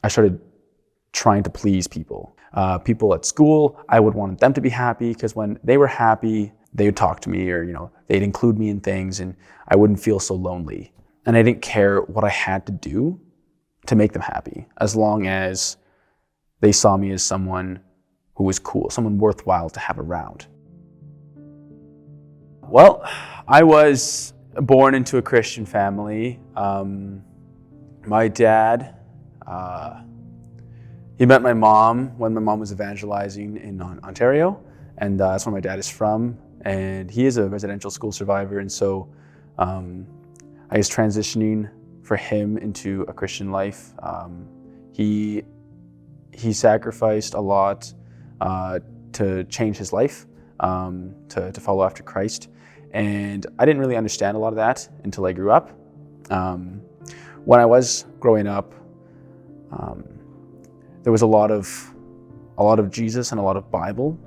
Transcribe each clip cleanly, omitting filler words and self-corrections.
I started trying to please people. People at school, I would want them to be happy because when they were happy, they would talk to me, or they'd include me in things, and I wouldn't feel so lonely. And I didn't care what I had to do to make them happy, as long as they saw me as someone who was cool, someone worthwhile to have around. Well, I was born into a Christian family. My dad, he met my mom when my mom was evangelizing in Ontario, and that's where my dad is from. And he is a residential school survivor, and so I was transitioning for him into a Christian life. He sacrificed a lot to change his life, to follow after Christ. And I didn't really understand a lot of that until I grew up. When I was growing up, there was a lot of Jesus and a lot of Bible,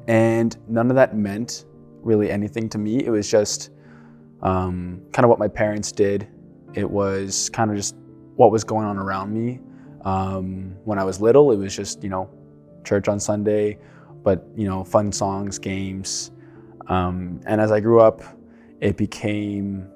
and none of that meant really anything to me. It was just kind of what my parents did. It was kind of just what was going on around me. When I was little, it was just, church on Sunday, but, fun songs, games. And as I grew up, it became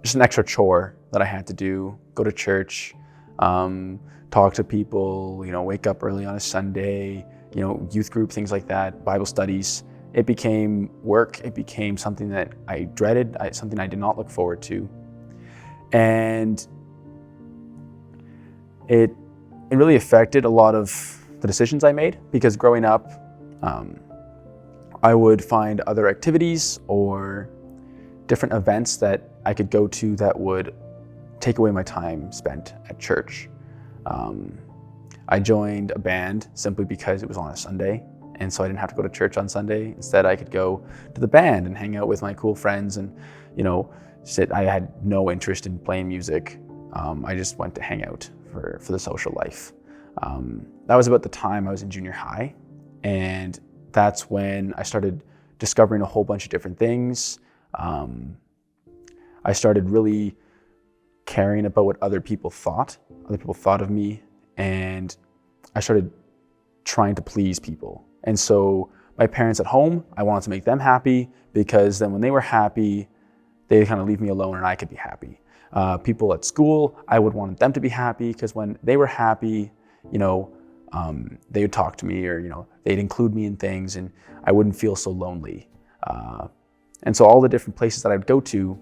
just an extra chore that I had to do, go to church, talk to people, wake up early on a Sunday, youth group, things like that, Bible studies. It became work. It became something that I dreaded, something I did not look forward to. And it really affected a lot of the decisions I made, because growing up, I would find other activities or different events that I could go to that would take away my time spent at church. I joined a band simply because it was on a Sunday, and so I didn't have to go to church on Sunday. Instead, I could go to the band and hang out with my cool friends and, sit. I had no interest in playing music. I just went to hang out for the social life. That was about the time I was in junior high, and that's when I started discovering a whole bunch of different things. I started really caring about what other people thought of me, and I started trying to please people. And so my parents at home, I wanted to make them happy, because then when they were happy, they'd kind of leave me alone and I could be happy. People at school, I would want them to be happy, because when they were happy, they would talk to me, or they'd include me in things, and I wouldn't feel so lonely. And so all the different places that I'd go to,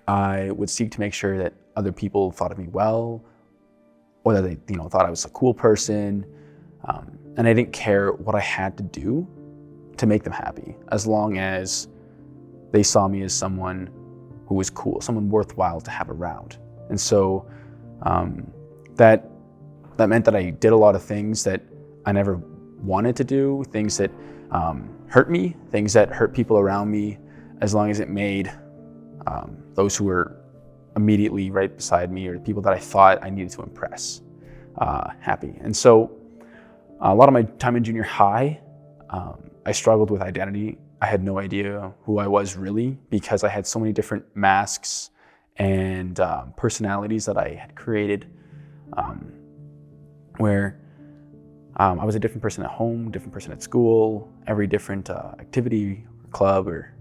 I would seek to make sure that other people thought of me well, or that they thought I was a cool person. And I didn't care what I had to do to make them happy, as long as they saw me as someone who was cool, someone worthwhile to have around. And so that meant that I did a lot of things that I never wanted to do, things that hurt me, things that hurt people around me, as long as it made those who were immediately right beside me, or the people that I thought I needed to impress, happy. And so a lot of my time in junior high, I struggled with identity. I had no idea who I was really, because I had so many different masks and personalities that I had created, where I was a different person at home, different person at school, every different activity, club, or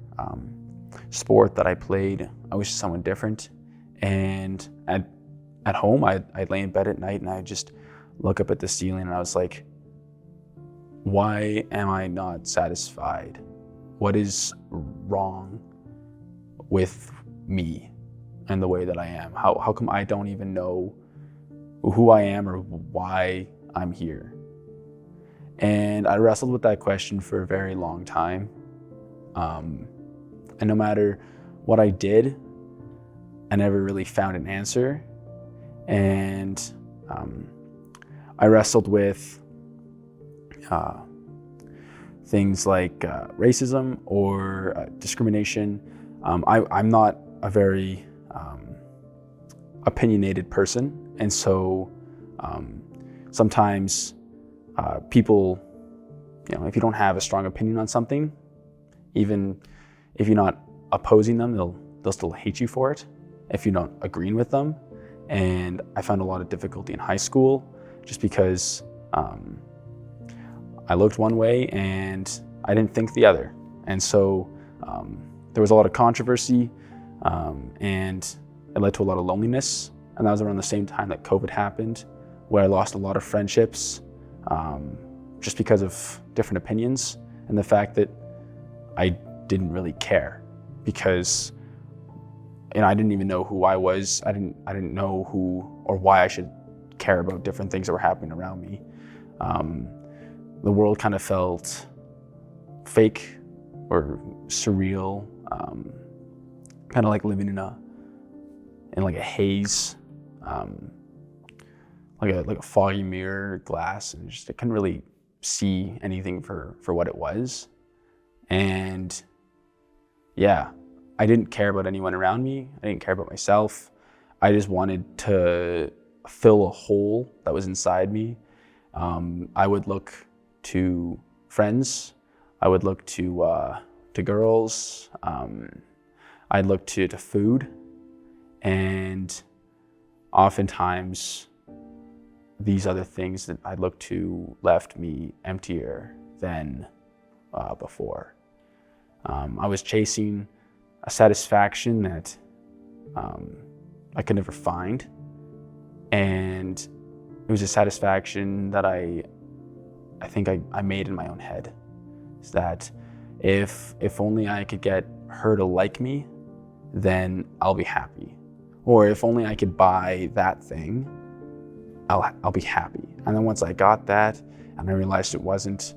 sport that I played, I was just someone different. And at home, I'd lay in bed at night and I'd just look up at the ceiling, and I was like, why am I not satisfied? What is wrong with me and the way that I am? How come I don't even know who I am or why I'm here? And I wrestled with that question for a very long time. And no matter what I did, I never really found an answer. And I wrestled with things like racism or discrimination. I'm not a very opinionated person, and so sometimes people, if you don't have a strong opinion on something, even if you're not opposing them, they'll still hate you for it if you're not agreeing with them. And I found a lot of difficulty in high school just because I looked one way and I didn't think the other. And so there was a lot of controversy and it led to a lot of loneliness. And that was around the same time that COVID happened, where I lost a lot of friendships just because of different opinions and the fact that I didn't really care, because I didn't even know who I was. I didn't know who or why I should care about different things that were happening around me. The world kind of felt fake or surreal, kind of like living in like a haze, like a foggy mirror glass, and I couldn't really see anything for what it was. And yeah, I didn't care about anyone around me. I didn't care about myself. I just wanted to fill a hole that was inside me. I would look to friends. I would look to girls. I'd look to food. And oftentimes, these other things that I looked to left me emptier than before. I was chasing a satisfaction that I could never find. And it was a satisfaction that I think I made in my own head. Is that if only I could get her to like me, then I'll be happy. Or if only I could buy that thing, I'll be happy. And then once I got that, and I realized it wasn't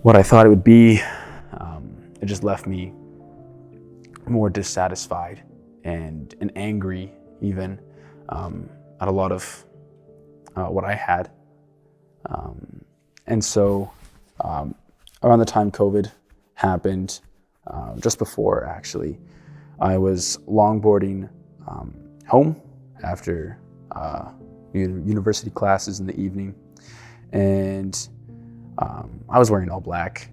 what I thought it would be, it just left me more dissatisfied and angry even at a lot of what I had. And so around the time COVID happened, just before actually, I was longboarding home after university classes in the evening, and I was wearing all black,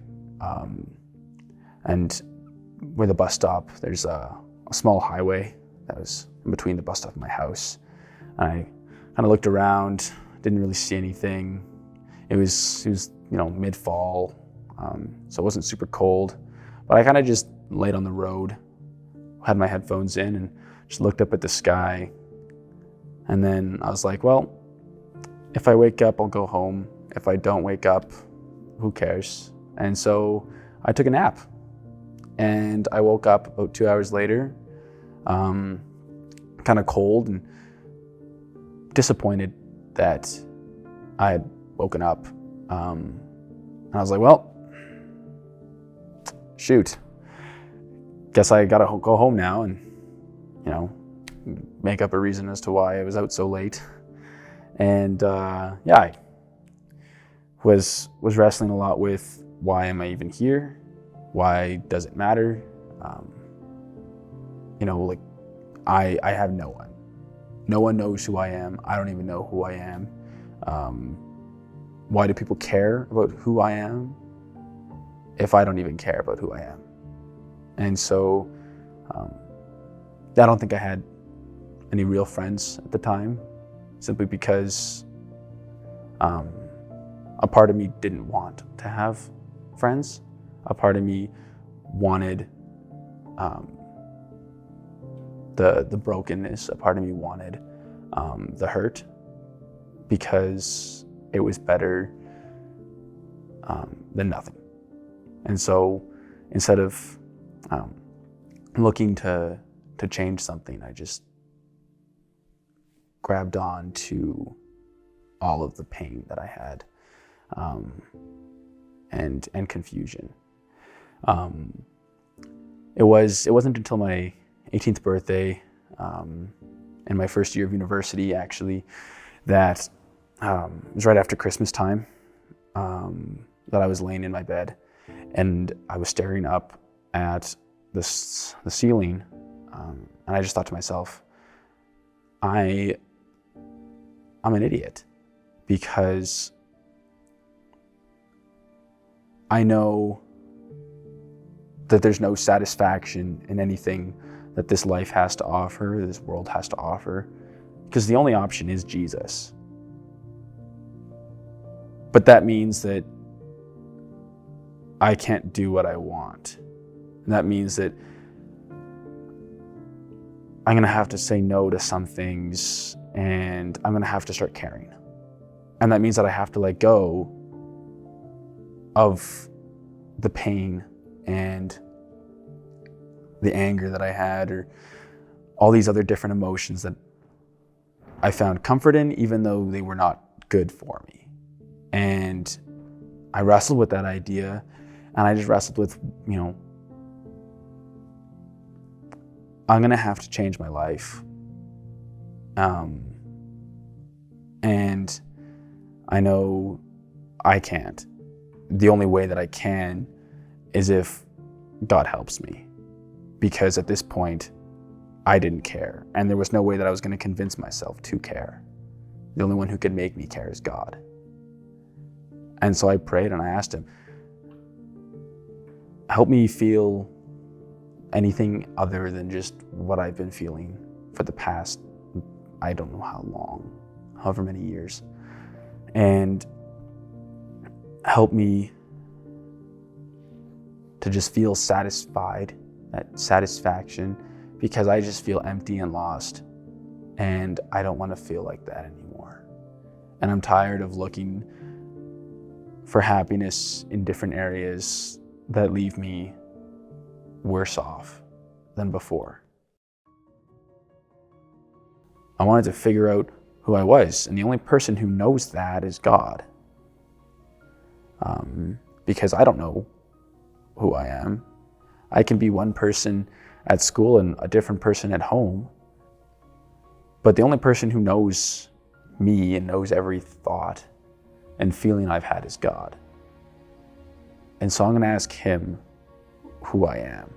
and where the bus stop, there's a small highway that was in between the bus stop and my house. I kind of looked around, didn't really see anything. It was mid-fall, so it wasn't super cold, but I kind of just laid on the road, had my headphones in, and just looked up at the sky. And then I was like, well, if I wake up, I'll go home. If I don't wake up, who cares? And so I took a nap, and I woke up about 2 hours later, kind of cold and disappointed that I had woken up. And I was like, well, shoot, guess I gotta go home now and, make up a reason as to why I was out so late. And I was wrestling a lot with, why am I even here? Why does it matter? I have no one. No one knows who I am. I don't even know who I am. Why do people care about who I am if I don't even care about who I am? And so I don't think I had any real friends at the time, simply because a part of me didn't want to have friends. A part of me wanted the brokenness. A part of me wanted the hurt, because it was better than nothing. And so instead of looking to change something, I just grabbed on to all of the pain that I had, and confusion. It wasn't until my 18th birthday, in my first year of university actually, that it was right after Christmas time, that I was laying in my bed, and I was staring up at the ceiling, and I just thought to myself, I'm an idiot, because I know that there's no satisfaction in anything that this life has to offer, this world has to offer, because the only option is Jesus. But that means that I can't do what I want. And that means that I'm going to have to say no to some things, and I'm going to have to start caring. And that means that I have to let go of the pain and the anger that I had, or all these other different emotions that I found comfort in, even though they were not good for me. And I wrestled with that idea, and I just wrestled with, I'm gonna have to change my life. And I know I can't. The only way that I can is if God helps me. Because at this point, I didn't care. And there was no way that I was gonna convince myself to care. The only one who could make me care is God. And so I prayed and I asked him, help me feel anything other than just what I've been feeling for the past, I don't know how long, however many years. And help me to just feel satisfied, that satisfaction, because I just feel empty and lost. And I don't want to feel like that anymore. And I'm tired of looking for happiness in different areas that leave me worse off than before. I wanted to figure out who I was, and the only person who knows that is God. Because I don't know who I am. I can be one person at school and a different person at home, but the only person who knows me and knows every thought and feeling I've had is God. And so I'm going to ask him who I am.